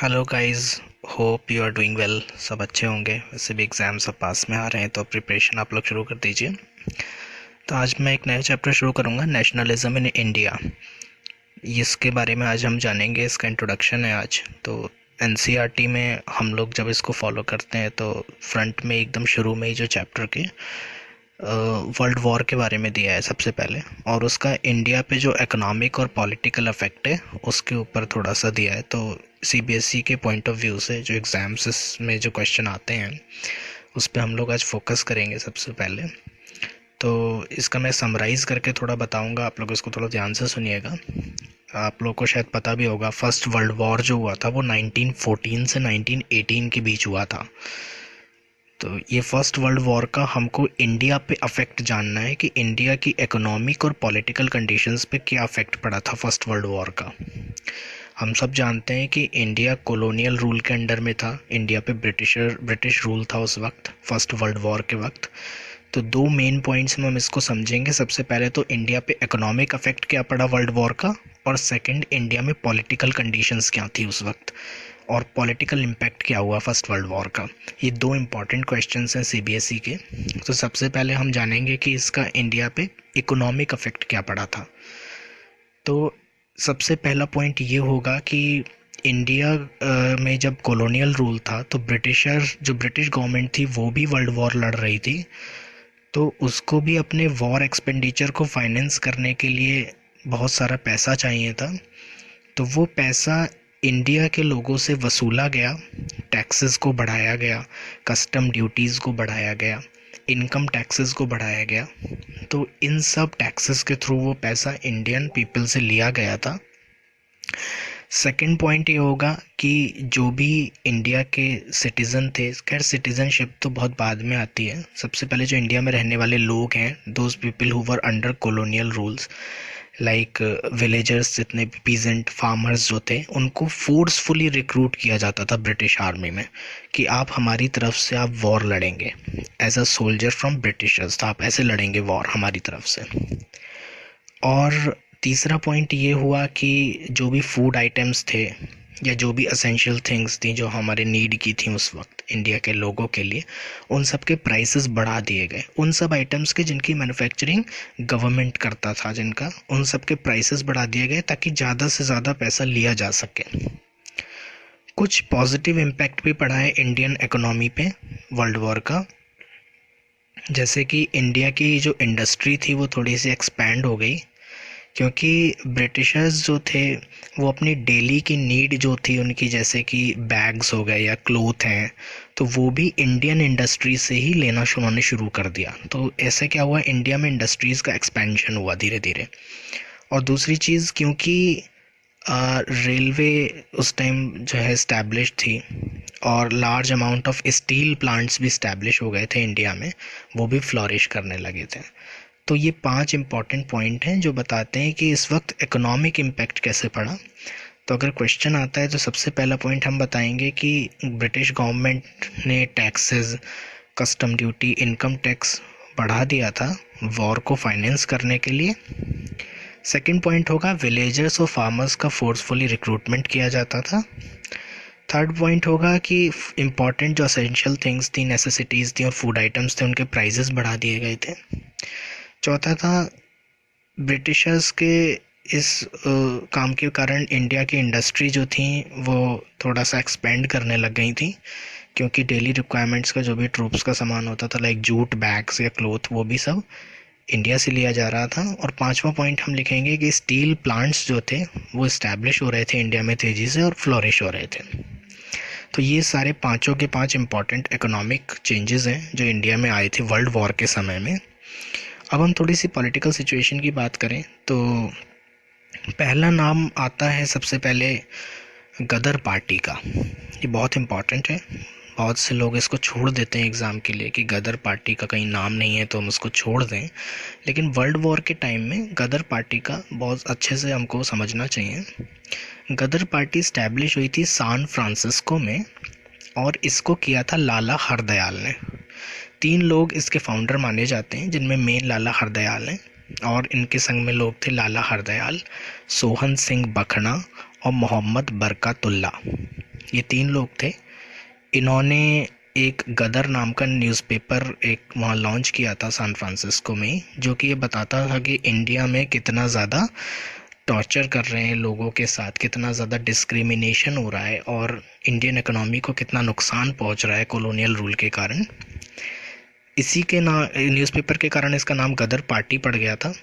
Hello guys. Hope you are doing well. सब अच्छे होंगे। वैसे भी एग्ज़ाम सब पास में आ रहे हैं तो प्रिपरेशन आप लोग शुरू कर दीजिए। तो आज मैं एक नया चैप्टर शुरू करूँगा, नेशनलिज्म इन इंडिया। इसके बारे में आज हम जानेंगे। इसका इंट्रोडक्शन है आज। तो एनसीईआरटी में हम लोग जब इसको फॉलो करते हैं तो फ्रंट में एकदम शुरू में ही जो चैप्टर के वर्ल्ड वॉर के बारे में दिया है सबसे पहले, और उसका इंडिया पे जो इकोनॉमिक और पॉलिटिकल इफेक्ट है उसके ऊपर थोड़ा सा दिया है। तो सीबीएसई के पॉइंट ऑफ व्यू से जो एग्ज़ाम्स में जो क्वेश्चन आते हैं उस पर हम लोग आज फोकस करेंगे सबसे पहले। तो इसका मैं समराइज़ करके थोड़ा बताऊंगा, आप लोग इसको थोड़ा ध्यान से सुनिएगा। आप लोग को शायद पता भी होगा, फर्स्ट वर्ल्ड वॉर जो हुआ था वो 1914 से 1918 के बीच हुआ था। तो ये फर्स्ट वर्ल्ड वॉर का हमको इंडिया पे अफेक्ट जानना है कि इंडिया की इकोनॉमिक और पॉलिटिकल कंडीशंस पे क्या अफेक्ट पड़ा था फर्स्ट वर्ल्ड वॉर का। हम सब जानते हैं कि इंडिया कॉलोनियल रूल के अंडर में था। इंडिया पे ब्रिटिश रूल था उस वक्त, फर्स्ट वर्ल्ड वॉर के वक्त। तो दो मेन पॉइंट्स में हम इसको समझेंगे। सबसे पहले तो इंडिया पे इकोनॉमिक अफेक्ट क्या पड़ा वर्ल्ड वॉर का, और सेकंड इंडिया में पॉलिटिकल कंडीशंस क्या थी उस वक्त, और पॉलिटिकल इम्पैक्ट क्या हुआ फर्स्ट वर्ल्ड वॉर का। ये दो इम्पॉर्टेंट क्वेश्चंस हैं सीबीएसई के। तो सबसे पहले हम जानेंगे कि इसका इंडिया पे इकोनॉमिक अफेक्ट क्या पड़ा था। तो सबसे पहला पॉइंट ये होगा कि इंडिया में जब कॉलोनियल रूल था तो ब्रिटिश गवर्नमेंट थी वो भी वर्ल्ड वॉर लड़ रही थी। तो उसको भी अपने वॉर एक्सपेंडिचर को फाइनेंस करने के लिए बहुत सारा पैसा चाहिए था। तो वो पैसा इंडिया के लोगों से वसूला गया, टैक्सेस को बढ़ाया गया, कस्टम ड्यूटीज़ को बढ़ाया गया, इनकम टैक्सेस को बढ़ाया गया। तो इन सब टैक्सेस के थ्रू वो पैसा इंडियन पीपल से लिया गया था। सेकंड पॉइंट ये होगा कि जो भी इंडिया के सिटीज़न थे, खैर सिटीज़नशिप तो बहुत बाद में आती है, सबसे पहले जो इंडिया में रहने वाले लोग हैं, those people who were under colonial rules, like villagers, जितने भी पीजेंट फार्मर्स जो थे, उनको फोर्सफुली रिक्रूट किया जाता था ब्रिटिश आर्मी में कि आप हमारी तरफ से आप वॉर लड़ेंगे, as a soldier from Britishers, तो आप ऐसे लड़ेंगे वॉर हमारी तरफ से। और तीसरा पॉइंट ये हुआ कि जो भी फूड आइटम्स थे या जो भी असेंशियल थिंग्स थी जो हमारे नीड की थी उस वक्त इंडिया के लोगों के लिए, उन सब के प्राइसेस बढ़ा दिए गए। उन सब आइटम्स के जिनकी मैन्युफैक्चरिंग गवर्नमेंट करता था, जिनका, उन सब के प्राइसेस बढ़ा दिए गए ताकि ज़्यादा से ज़्यादा पैसा लिया जा सके। कुछ पॉजिटिव इम्पैक्ट भी पड़ा है इंडियन इकोनॉमी पे वर्ल्ड वॉर का, जैसे कि इंडिया की जो इंडस्ट्री थी वो थोड़ी सी एक्सपैंड हो गई, क्योंकि ब्रिटिशर्स जो थे वो अपनी डेली की नीड जो थी उनकी, जैसे कि बैग्स हो गए या क्लोथ हैं, तो वो भी इंडियन इंडस्ट्री से ही लेना उन्होंने शुरू कर दिया। तो ऐसे क्या हुआ, इंडिया में इंडस्ट्रीज़ का एक्सपेंशन हुआ धीरे धीरे। और दूसरी चीज़, क्योंकि रेलवे उस टाइम जो है इस्टेब्लिश थी और large amount of steel plants भी इस्टेब्लिश हो गए थे इंडिया में, वो भी फ्लॉरिश करने लगे थे। तो ये 5 इम्पॉर्टेंट पॉइंट हैं जो बताते हैं कि इस वक्त इकोनॉमिक इम्पैक्ट कैसे पड़ा। तो अगर क्वेश्चन आता है तो सबसे पहला पॉइंट हम बताएंगे कि ब्रिटिश गवर्नमेंट ने taxes, custom duty, income tax बढ़ा दिया था वॉर को फाइनेंस करने के लिए। सेकंड पॉइंट होगा विलेजर्स और फार्मर्स का फोर्सफुली रिक्रूटमेंट किया जाता था। थर्ड पॉइंट होगा कि इम्पॉर्टेंट जो असेंशियल थिंग्स थी, नेसेसिटीज़ थी और फूड आइटम्स थे, उनके प्राइजेस बढ़ा दिए गए थे। चौथा था ब्रिटिशर्स के इस काम के कारण इंडिया की इंडस्ट्री जो थी वो थोड़ा सा एक्सपेंड करने लग गई थी, क्योंकि डेली रिक्वायरमेंट्स का जो भी ट्रूप्स का सामान होता था, लाइक जूट, बैग्स या क्लोथ, वो भी सब इंडिया से लिया जा रहा था। और पांचवा पॉइंट हम लिखेंगे कि स्टील प्लांट्स जो थे वो इस्टेब्लिश हो रहे थे इंडिया में तेज़ी से और फ्लोरिश हो रहे थे। तो ये सारे पाँचों के 5 इम्पॉर्टेंट इकोनॉमिक चेंजेस हैं जो इंडिया में आए थे वर्ल्ड वॉर के समय में। अब हम थोड़ी सी पॉलिटिकल सिचुएशन की बात करें तो पहला नाम आता है सबसे पहले गदर पार्टी का। ये बहुत इम्पॉर्टेंट है, बहुत से लोग इसको छोड़ देते हैं एग्ज़ाम के लिए कि गदर पार्टी का कहीं नाम नहीं है तो हम उसको छोड़ दें, लेकिन वर्ल्ड वॉर के टाइम में गदर पार्टी का बहुत अच्छे से हमको समझना चाहिए। गदर पार्टी इस्टेब्लिश हुई थी सैन फ्रांसिस्को में और इसको किया था लाला हरदयाल ने। 3 लोग इसके फाउंडर माने जाते हैं, जिनमें मेन लाला हरदयाल हैं और इनके संग में लोग थे लाला हरदयाल, सोहन सिंह बखना और मोहम्मद बरकतुल्ला। ये 3 लोग थे। इन्होंने एक गदर नाम का न्यूज़पेपर एक वहाँ लॉन्च किया था सैन फ्रांसिस्को में, जो कि ये बताता था कि इंडिया में कितना ज़्यादा टॉर्चर कर रहे हैं लोगों के साथ, कितना ज़्यादा डिस्क्रिमिनेशन हो रहा है और इंडियन इकोनॉमी को कितना नुकसान पहुंच रहा है कॉलोनियल रूल के कारण। इसी के न्यूज़पेपर के कारण इसका नाम गदर पार्टी पड़ गया था।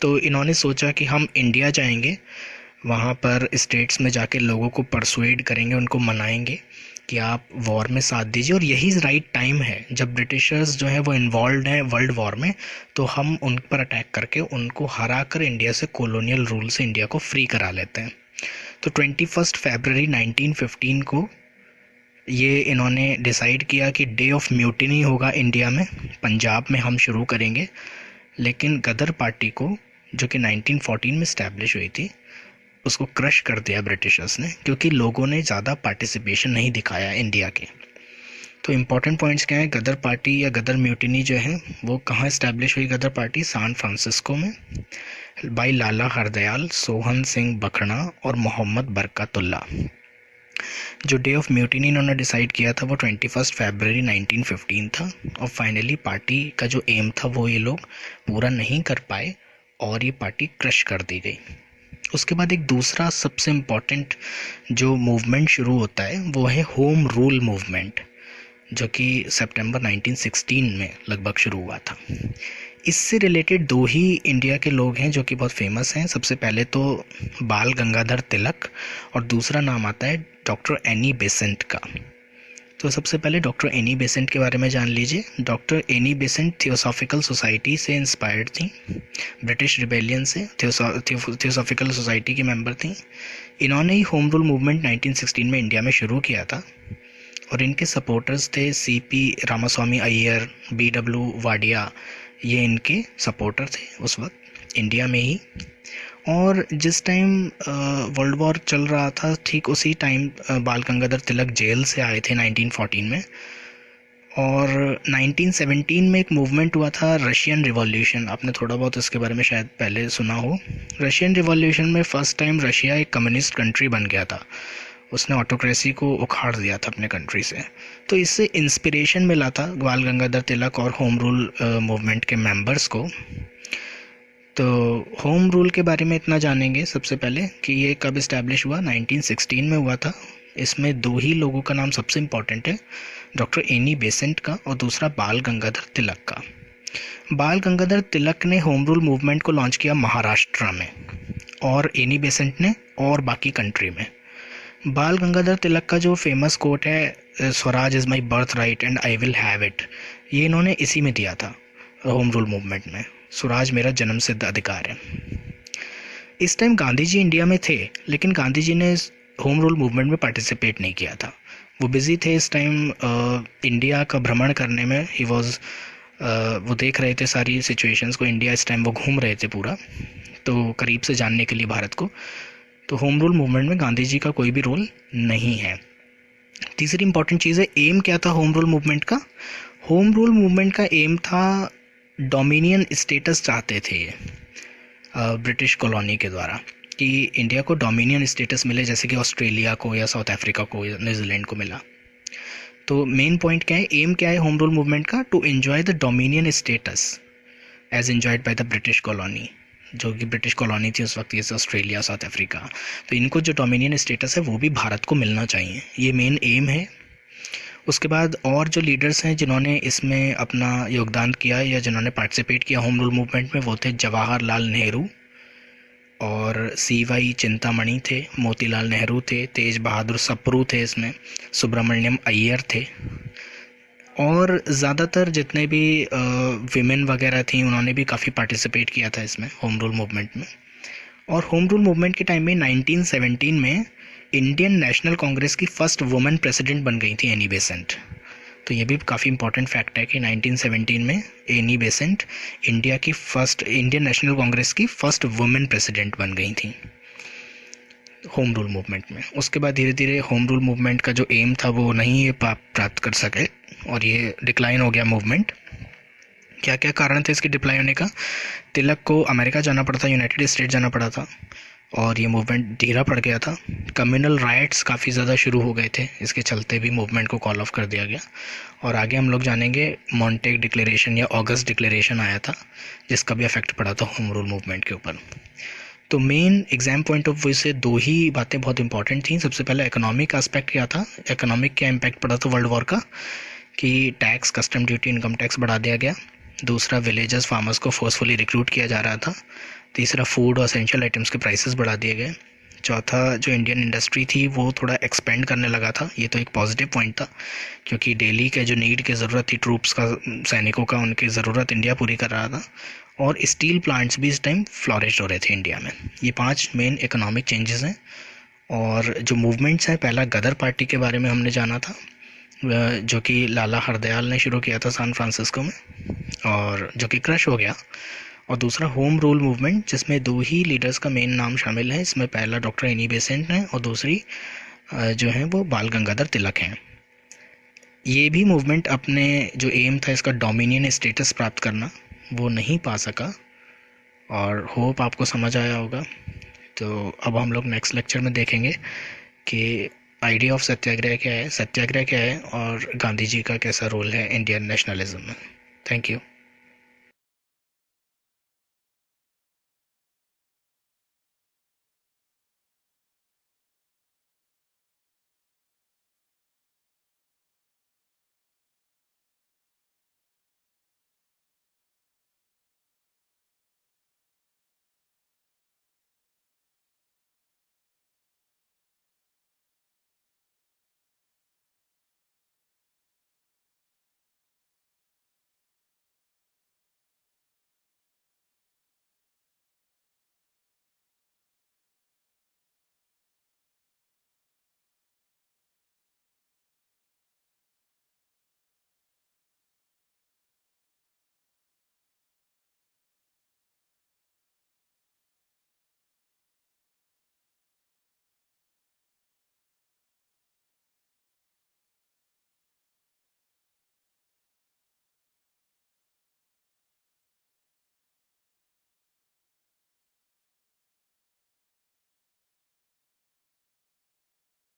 तो इन्होंने सोचा कि हम इंडिया जाएंगे, वहाँ पर स्टेट्स में जाके लोगों को परसुएड करेंगे, उनको मनाएंगे कि आप वॉर में साथ दीजिए और यही राइट टाइम है जब ब्रिटिशर्स जो है वो इन्वॉल्व हैं वर्ल्ड वॉर में, तो हम उन पर अटैक करके उनको हरा कर इंडिया से कॉलोनियल रूल से इंडिया को फ्री करा लेते हैं। तो 21 फरवरी 1915 को ये इन्होंने डिसाइड किया कि डे ऑफ म्यूटिनी होगा इंडिया में, पंजाब में हम शुरू करेंगे। लेकिन गदर पार्टी को, जो कि 1914 में इस्टेब्लिश हुई थी, उसको क्रश कर दिया ब्रिटिशर्स ने, क्योंकि लोगों ने ज़्यादा पार्टिसिपेशन नहीं दिखाया इंडिया के। तो इम्पॉर्टेंट पॉइंट्स क्या है, गदर पार्टी या गदर म्यूटिनी जो है वो कहाँ इस्टेब्लिश हुई? गदर पार्टी सैन फ्रांसिस्को में बाई लाला हरदयाल, सोहन सिंह बखड़ा और मोहम्मद बरकतुल्ला। जो डे ऑफ म्यूटिनी इन्होंने डिसाइड किया था वो 21 फरवरी 1915 था। और फाइनली पार्टी का जो एम था वो ये लोग पूरा नहीं कर पाए और ये पार्टी क्रश कर दी गई। उसके बाद एक दूसरा सबसे इम्पॉर्टेंट जो मूवमेंट शुरू होता है वो है होम रूल मूवमेंट, जो कि सितंबर 1916 में लगभग शुरू हुआ था। इससे रिलेटेड 2 ही इंडिया के लोग हैं जो कि बहुत फेमस हैं। सबसे पहले तो बाल गंगाधर तिलक और दूसरा नाम आता है डॉक्टर एनी बेसेंट का। तो सबसे पहले डॉक्टर एनी बेसेंट के बारे में जान लीजिए। Doctor Annie Besant theosophical society से इंस्पायर्ड थी, ब्रिटिश रिबेलियन से थियोसॉफिकल सोसाइटी की मेंबर थी। इन्होंने ही होम रूल मूवमेंट 1916 में इंडिया में शुरू किया था और इनके सपोर्टर्स थे सीपी रामास्वामी अय्यर, बीडब्ल्यू वाडिया, ये इनके सपोर्टर थे उस वक्त इंडिया में ही। और जिस टाइम वर्ल्ड वॉर चल रहा था ठीक उसी टाइम बाल गंगाधर तिलक जेल से आए थे 1914 में। और 1917 में एक मूवमेंट हुआ था रशियन रिवॉल्यूशन, आपने थोड़ा बहुत इसके बारे में शायद पहले सुना हो। रशियन रिवॉल्यूशन में फर्स्ट टाइम रशिया एक कम्युनिस्ट कंट्री बन गया था, उसने ऑटोक्रेसी को उखाड़ दिया था अपने कंट्री से। तो इससे इंस्पिरेशन मिला था बाल गंगाधर तिलक और होम रूल मूवमेंट के मेंबर्स को। तो होम रूल के बारे में इतना जानेंगे सबसे पहले कि ये कब इस्टेब्लिश हुआ। 1916 में हुआ था। इसमें 2 ही लोगों का नाम सबसे इम्पॉर्टेंट है, डॉक्टर एनी बेसेंट का और दूसरा बाल गंगाधर तिलक का। बाल गंगाधर तिलक ने होम रूल मूवमेंट को लॉन्च किया महाराष्ट्र में और एनी बेसेंट ने और बाकी कंट्री में। बाल गंगाधर तिलक का जो फेमस कोट है Swaraj is my birth right and I will have it, ये इन्होंने इसी में दिया था होम रूल मूवमेंट में, स्वराज मेरा जन्म सिद्ध अधिकार है। इस टाइम गांधी जी इंडिया में थे, लेकिन गांधी जी ने होम रूल मूवमेंट में पार्टिसिपेट नहीं किया था। वो बिज़ी थे इस टाइम इंडिया का भ्रमण करने में। ही वॉज वो देख रहे थे सारी सिचुएशंस को, इंडिया इस टाइम वो घूम रहे थे पूरा, तो करीब से जानने के लिए भारत को। तो होम रूल मूवमेंट में गांधी जी का कोई भी रोल नहीं है। तीसरी इंपॉर्टेंट चीज़ है, एम क्या था होम रूल मूवमेंट का? होम रूल मूवमेंट का एम था डोमिनियन स्टेटस चाहते थे ये ब्रिटिश कॉलोनी के द्वारा, कि इंडिया को डोमिनियन स्टेटस मिले, जैसे कि ऑस्ट्रेलिया को या साउथ अफ्रीका को या न्यूजीलैंड को मिला। तो मेन पॉइंट क्या है, एम क्या है होम रूल मूवमेंट का? To enjoy the dominion status as enjoyed by the British colony, जो कि ब्रिटिश कॉलोनी थी उस वक्त, ये ऑस्ट्रेलिया साउथ अफ्रीका। तो इनको जो डोमिनियन स्टेटस है वो भी भारत को मिलना चाहिए, ये मेन एम है। उसके बाद और जो लीडर्स हैं जिन्होंने इसमें अपना योगदान किया या जिन्होंने पार्टिसिपेट किया होम रूल मूवमेंट में, वो थे जवाहरलाल नेहरू और CY चिंतामणि थे, मोतीलाल नेहरू थे, तेज बहादुर सप्रू थे, इसमें सुब्रमण्यम अय्यर थे। और ज़्यादातर जितने भी विमेन वगैरह थी उन्होंने भी काफ़ी पार्टिसिपेट किया था इसमें होम रूल मूवमेंट में। और होम रूल मूवमेंट के टाइम में 1917 में इंडियन नेशनल कांग्रेस की फर्स्ट वुमेन प्रेसिडेंट बन गई थी एनी बेसेंट। तो ये भी काफ़ी इंपॉर्टेंट फैक्ट है कि 1917 में Annie Besant Indian national Congress की फर्स्ट वुमेन प्रेसिडेंट बन गई थी होम रूल मूवमेंट में। उसके बाद धीरे धीरे होम रूल मूवमेंट का जो एम था वो नहीं ये प्राप्त कर सके और ये डिक्लाइन हो गया मूवमेंट। क्या क्या कारण थे इसके डिक्लाइन होने का? तिलक को अमेरिका जाना पड़ा था, यूनाइटेड स्टेट जाना पड़ा था, और ये मूवमेंट धीरा पड़ गया था। कम्युनल राइट्स काफ़ी ज़्यादा शुरू हो गए थे, इसके चलते भी मूवमेंट को कॉल ऑफ कर दिया गया। और आगे हम लोग जानेंगे मॉन्टेग डिक्लेरेशन या ऑगस्ट डिक्लेरेशन आया था, जिसका भी इफेक्ट पड़ा था होम रूल मूवमेंट के ऊपर। तो main exam point of view से दो ही बातें बहुत इंपॉर्टेंट थी। सबसे पहले इकोनॉमिक एस्पेक्ट क्या था, इकोनॉमिक क्या इम्पैक्ट पड़ा था वर्ल्ड वॉर का, कि tax, custom duty, income tax बढ़ा दिया गया। दूसरा, विलेजर्स फार्मर्स को फोर्सफुली रिक्रूट किया जा रहा था। तीसरा, फूड और एसेंशियल आइटम्स के प्राइसेस बढ़ा दिए गए। चौथा, जो इंडियन इंडस्ट्री थी वो थोड़ा एक्सपेंड करने लगा था। ये तो एक पॉजिटिव पॉइंट था, क्योंकि डेली के जो नीड की ज़रूरत थी ट्रूप्स का, सैनिकों का, उनकी ज़रूरत इंडिया पूरी कर रहा था। और स्टील प्लांट्स भी इस टाइम फ्लॉरिश हो रहे थे इंडिया में। ये 5 मेन इकोनॉमिक चेंजेस हैं। और जो मूवमेंट्स हैं, पहला गदर पार्टी के बारे में हमने जाना था, जो कि लाला हरदयाल ने शुरू किया था सैन फ्रांसिस्को में, और जो कि क्रश हो गया। और दूसरा, होम रूल मूवमेंट, जिसमें 2 ही लीडर्स का मेन नाम शामिल है। इसमें पहला डॉक्टर एनी बेसेंट है और दूसरी जो है वो बाल गंगाधर तिलक हैं। ये भी मूवमेंट अपने जो एम था इसका डोमिनियन स्टेटस प्राप्त करना, वो नहीं पा सका। और होप आपको समझ आया होगा। तो अब हम लोग नेक्स्ट लेक्चर में देखेंगे कि आइडिया ऑफ सत्याग्रह क्या है, सत्याग्रह क्या है, और गांधी जी का कैसा रोल है इंडियन नेशनलिज्म में। Thank you.